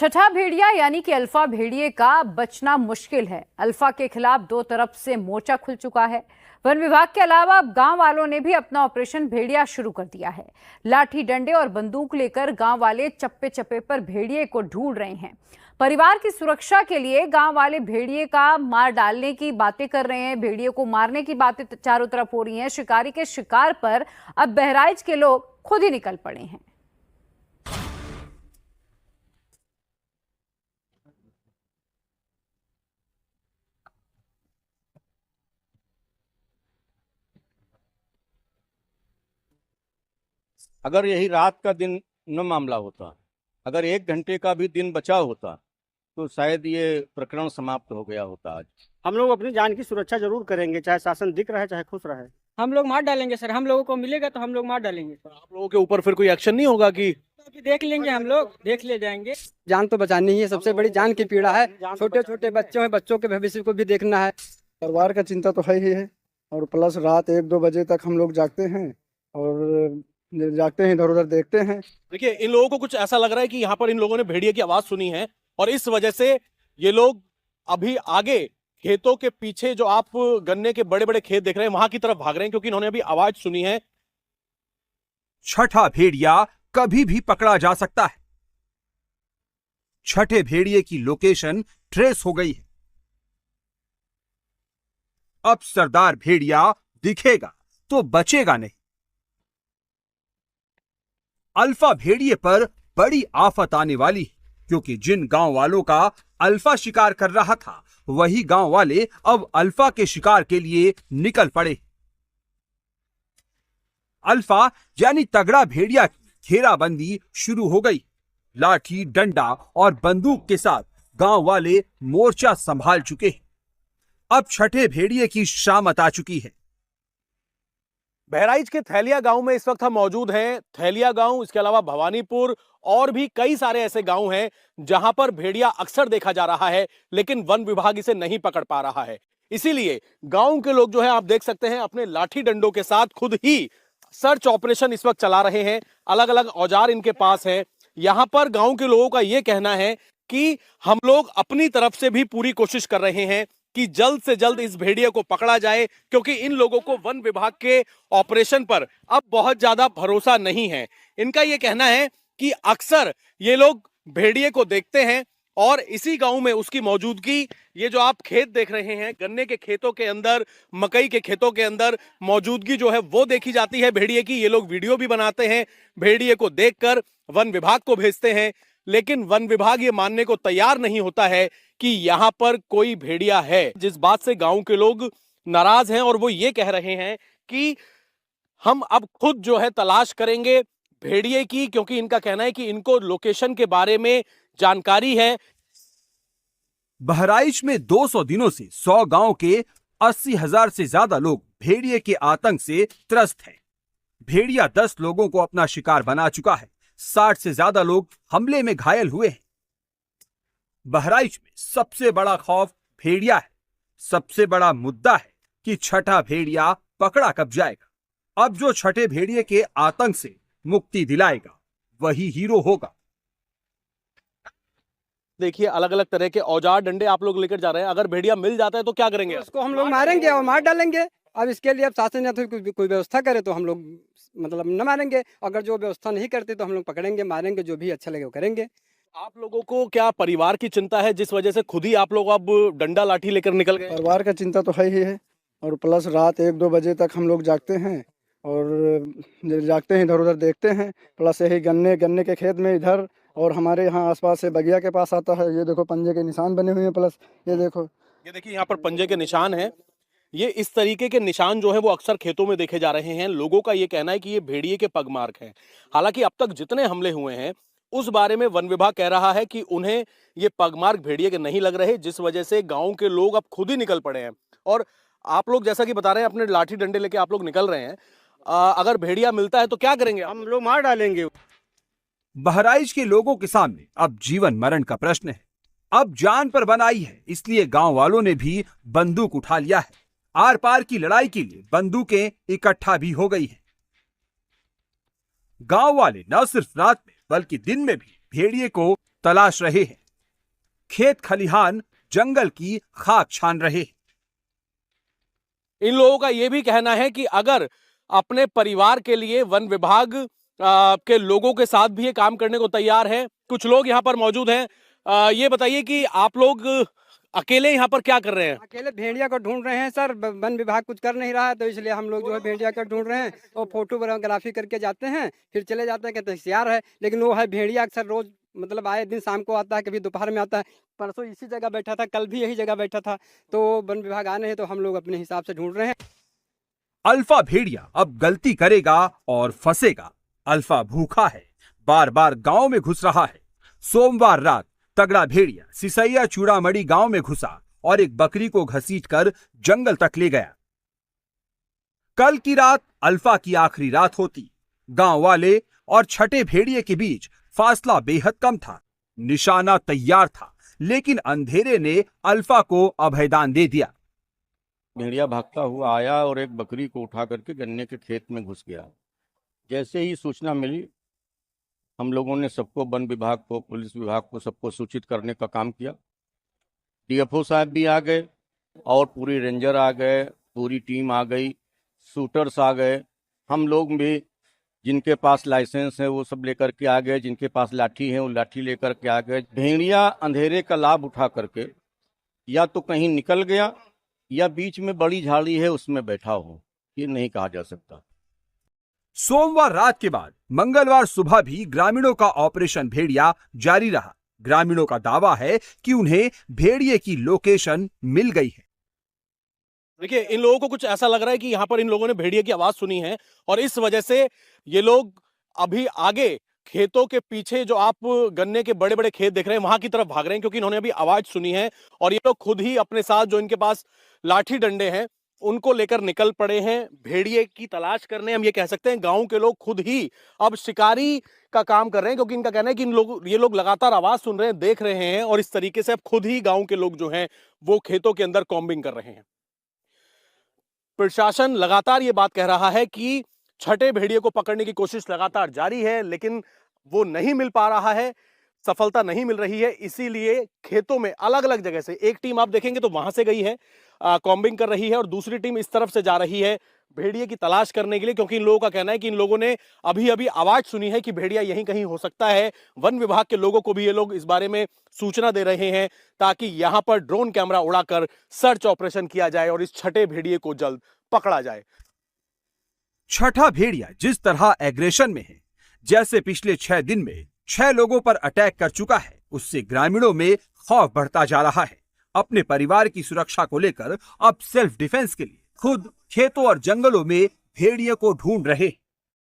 छठा भेड़िया यानी कि अल्फा भेड़िए का बचना मुश्किल है। अल्फा के खिलाफ दो तरफ से मोर्चा खुल चुका है। वन विभाग के अलावा अब गांव वालों ने भी अपना ऑपरेशन भेड़िया शुरू कर दिया है। लाठी डंडे और बंदूक लेकर गांव वाले चप्पे चप्पे पर भेड़िए को ढूंढ रहे हैं। परिवार की सुरक्षा के लिए गांव वाले भेड़िए का मार डालने की बातें कर रहे हैं। भेड़िए को मारने की बातें चारों तरफ हो रही हैं। शिकारी के शिकार पर अब बहराइच के लोग खुद ही निकल पड़े हैं। अगर यही रात का दिन न मामला होता, अगर 1 घंटे का भी दिन बचा होता तो शायद ये प्रकरण समाप्त हो गया होता। आज हम लोग अपनी जान की सुरक्षा जरूर करेंगे, चाहे शासन दिख रहा है चाहे खुश रहे। हम लोग मार डालेंगे सर, हम लोगों को मिलेगा तो हम लोग मार डालेंगे। आप लोगों के ऊपर फिर कोई एक्शन नहीं होगा कि देख लेंगे, हम लोग देख ले जाएंगे। जान तो बचानी ही है, सबसे बड़ी जान की पीड़ा है। छोटे छोटे बच्चों हैं, बच्चों के भविष्य को भी देखना है। परिवार का चिंता तो है ही है, और प्लस रात 1-2 बजे तक हम लोग जागते हैं और जागते हैं, इधर उधर देखते हैं। देखिए, इन लोगों को कुछ ऐसा लग रहा है कि यहाँ पर इन लोगों ने भेड़िए की आवाज सुनी है और इस वजह से ये लोग अभी आगे खेतों के पीछे जो आप गन्ने के बड़े बड़े खेत देख रहे हैं वहां की तरफ भाग रहे हैं, क्योंकि इन्होंने अभी आवाज सुनी है। छठा भेड़िया कभी भी पकड़ा जा सकता है। छठे भेड़िए की लोकेशन ट्रेस हो गई है। अब सरदार भेड़िया दिखेगा तो बचेगा नहीं। अल्फा भेड़िए पर बड़ी आफत आने वाली है, क्योंकि जिन गांव वालों का अल्फा शिकार कर रहा था वही गांव वाले अब अल्फा के शिकार के लिए निकल पड़े। अल्फा यानी तगड़ा भेड़िया की घेराबंदी शुरू हो गई। लाठी डंडा और बंदूक के साथ गांव वाले मोर्चा संभाल चुके हैं। अब छठे भेड़िए की शामत आ चुकी है। बहराइच के थैलिया गांव में इस वक्त हम मौजूद हैं। थैलिया गांव, इसके अलावा भवानीपुर और भी कई सारे ऐसे गांव हैं जहां पर भेड़िया अक्सर देखा जा रहा है, लेकिन वन विभाग इसे नहीं पकड़ पा रहा है। इसीलिए गांव के लोग जो है, आप देख सकते हैं, अपने लाठी डंडों के साथ खुद ही सर्च ऑपरेशन इस वक्त चला रहे हैं। अलग अलग औजार इनके पास है। यहां पर गांव के लोगों का यह कहना है कि हम लोग अपनी तरफ से भी पूरी कोशिश कर रहे हैं कि जल्द से जल्द इस भेड़िए को पकड़ा जाए, क्योंकि इन लोगों को वन विभाग के ऑपरेशन पर अब बहुत ज्यादा भरोसा नहीं है। इनका यह कहना है कि अक्सर ये लोग भेड़िए को देखते हैं और इसी गांव में उसकी मौजूदगी, ये जो आप खेत देख रहे हैं, गन्ने के खेतों के अंदर, मकई के खेतों के अंदर मौजूदगी जो है वो देखी जाती है भेड़िए की। ये लोग वीडियो भी बनाते हैं, भेड़िए को देखकर वन विभाग को भेजते हैं, लेकिन वन विभाग ये मानने को तैयार नहीं होता है कि यहां पर कोई भेड़िया है। जिस बात से गांव के लोग नाराज हैं और वो ये कह रहे हैं कि हम अब खुद जो है तलाश करेंगे भेड़िए की, क्योंकि इनका कहना है कि इनको लोकेशन के बारे में जानकारी है। बहराइच में 200 दिनों से 100 गांव के 80,000 से ज्यादा लोग भेड़िए के आतंक से त्रस्त हैं। भेड़िया 10 लोगों को अपना शिकार बना चुका है। 60 से ज्यादा लोग हमले में घायल हुए हैं। बहराइच में सबसे बड़ा खौफ भेड़िया है। सबसे बड़ा मुद्दा है कि छठा भेड़िया पकड़ा कब जाएगा। अब जो छठे भेड़िए के आतंक से मुक्ति दिलाएगा वही हीरो होगा। देखिए, अलग अलग तरह के औजार डंडे आप लोग लेकर जा रहे हैं। अगर भेड़िया मिल जाता है तो क्या करेंगे? उसको हम लोग मारेंगे और मार डालेंगे। अब इसके लिए अब शासन या तो कोई व्यवस्था करे तो हम लोग मतलब न मारेंगे। अगर जो व्यवस्था नहीं करते तो हम लोग पकड़ेंगे, मारेंगे, जो भी अच्छा लगे वो करेंगे। आप लोगों को क्या परिवार की चिंता है, जिस वजह से खुद ही आप लोग अब डंडा लाठी लेकर निकल गए? परिवार का चिंता तो है ही है, और प्लस रात 1-2 बजे तक हम लोग जागते हैं और जागते हैं, इधर उधर देखते हैं। प्लस यही गन्ने के खेत में इधर, और हमारे यहाँ आसपास से बगिया के पास आता है। ये देखो पंजे के निशान बने हुए हैं। प्लस ये देखिए यहाँ पर पंजे के निशान हैं। ये इस तरीके के निशान जो है वो अक्सर खेतों में देखे जा रहे हैं। लोगों का ये कहना है कि ये भेड़िए के पगमार्क हैं। हालांकि अब तक जितने हमले हुए हैं उस बारे में वन विभाग कह रहा है कि उन्हें ये पगमार्क भेड़िए के नहीं लग रहे, जिस वजह से गांव के लोग अब खुद ही निकल पड़े हैं। और आप लोग जैसा कि बता रहे हैं, अपने लाठी डंडे लेके आप लोग निकल रहे हैं। अगर भेड़िया मिलता है तो क्या करेंगे? हम लोग मार डालेंगे। बहराइच के लोगों के सामने अब जीवन मरण का प्रश्न है। अब जान पर बनाई है, इसलिए गांव वालों ने भी बंदूक उठा लिया है। आर पार की लड़ाई के लिए बंदूकें इकट्ठा भी हो गई हैं। गांव वाले न सिर्फ रात में बल्कि दिन में भी भेड़िए को तलाश रहे हैं। खेत खलिहान जंगल की खाक छान रहे हैं। इन लोगों का यह भी कहना है कि अगर अपने परिवार के लिए वन विभाग के लोगों के साथ भी ये काम करने को तैयार है। कुछ लोग यहाँ पर मौजूद हैं। ये बताइए कि आप लोग अकेले यहाँ पर क्या कर रहे हैं? अकेले भेड़िया को ढूंढ रहे हैं सर। वन विभाग कुछ कर नहीं रहा है, तो इसलिए हम लोग जो है भेड़िया को ढूंढ रहे हैं और फोटोग्राफी करके जाते हैं, फिर चले जाते हैं। कहते हैं होशियार है, लेकिन वो है भेड़िया अक्सर रोज मतलब आए दिन शाम को आता है, कभी दोपहर में आता है। परसों इसी जगह बैठा था, कल भी यही जगह बैठा था। तो वन विभाग आए नहीं, तो हम लोग अपने हिसाब से ढूंढ रहे हैं। अल्फा भेड़िया अब गलती करेगा और फंसेगा। अल्फा भूखा है, बार बार गांव में घुस रहा है। सोमवार रात तगड़ा भेड़िया सिसैया चूड़ामणि गांव में घुसा और एक बकरी को घसीटकर जंगल तक ले गया। कल की रात अल्फा की आखिरी रात होती। गांव वाले और छठे भेड़िए के बीच फासला बेहद कम था। निशाना तैयार था, लेकिन अंधेरे ने अल्फा को अभयदान दे दिया। भेड़िया भागता हुआ आया और एक बकरी को उठा करके गन्ने के खेत में घुस गया। जैसे ही सूचना मिली, हम लोगों ने सबको, वन विभाग को, पुलिस विभाग को, सबको सूचित करने का काम किया। डीएफओ साहब भी आ गए और पूरी रेंजर आ गए, पूरी टीम आ गई, शूटर्स आ गए। हम लोग भी जिनके पास लाइसेंस है वो सब लेकर के आ गए, जिनके पास लाठी है वो लाठी लेकर के आ गए। भेड़िया अंधेरे का लाभ उठा करके या तो कहीं निकल गया या बीच में बड़ी झाड़ी है उसमें बैठा हो, ये नहीं कहा जा सकता। सोमवार रात के बाद मंगलवार सुबह भी ग्रामीणों का ऑपरेशन भेड़िया जारी रहा। ग्रामीणों का दावा है कि उन्हें भेड़िए की लोकेशन मिल गई है। देखिए, इन लोगों को कुछ ऐसा लग रहा है कि यहाँ पर इन लोगों ने भेड़िए की आवाज सुनी है और इस वजह से ये लोग अभी आगे खेतों के पीछे जो आप गन्ने के बड़े बड़े खेत देख रहे हैं वहां की तरफ भाग रहे हैं, क्योंकि इन्होंने अभी आवाज सुनी है और ये लोग खुद ही अपने साथ जो इनके पास लाठी डंडे हैं उनको लेकर निकल पड़े हैं भेड़िए की तलाश करने। हम ये कह सकते हैं गांव के लोग खुद ही अब शिकारी का काम कर रहे हैं, क्योंकि इनका कहना है कि ये लोग लगातार आवाज सुन रहे हैं, देख रहे हैं और इस तरीके से अब खुद ही गांव के लोग जो हैं वो खेतों के अंदर कॉम्बिंग कर रहे हैं। प्रशासन लगातार ये बात कह रहा है कि छठे भेड़िए को पकड़ने की कोशिश लगातार जारी है, लेकिन वो नहीं मिल पा रहा है, सफलता नहीं मिल रही है। इसीलिए खेतों में अलग अलग जगह से एक टीम आप देखेंगे तो वहां से गई है, कॉम्बिंग कर रही है, और दूसरी टीम इस तरफ से जा रही है भेड़िए की तलाश करने के लिए, क्योंकि इन लोगों का कहना है कि इन लोगों ने अभी अभी आवाज सुनी है कि भेड़िया यहीं कहीं हो सकता है। वन विभाग के लोगों को भी ये लोग इस बारे में सूचना दे रहे हैं ताकि यहां पर ड्रोन कैमरा उड़ाकर सर्च ऑपरेशन किया जाए और इस छठे भेड़िए को जल्द पकड़ा जाए। छठा भेड़िया जिस तरह एग्रेशन में है, जैसे पिछले 6 दिन में 6 लोगों पर अटैक कर चुका है, उससे ग्रामीणों में खौफ बढ़ता जा रहा है। अपने परिवार की सुरक्षा को लेकर अब सेल्फ डिफेंस के लिए खुद खेतों और जंगलों में भेड़िए को ढूंढ रहे हैं।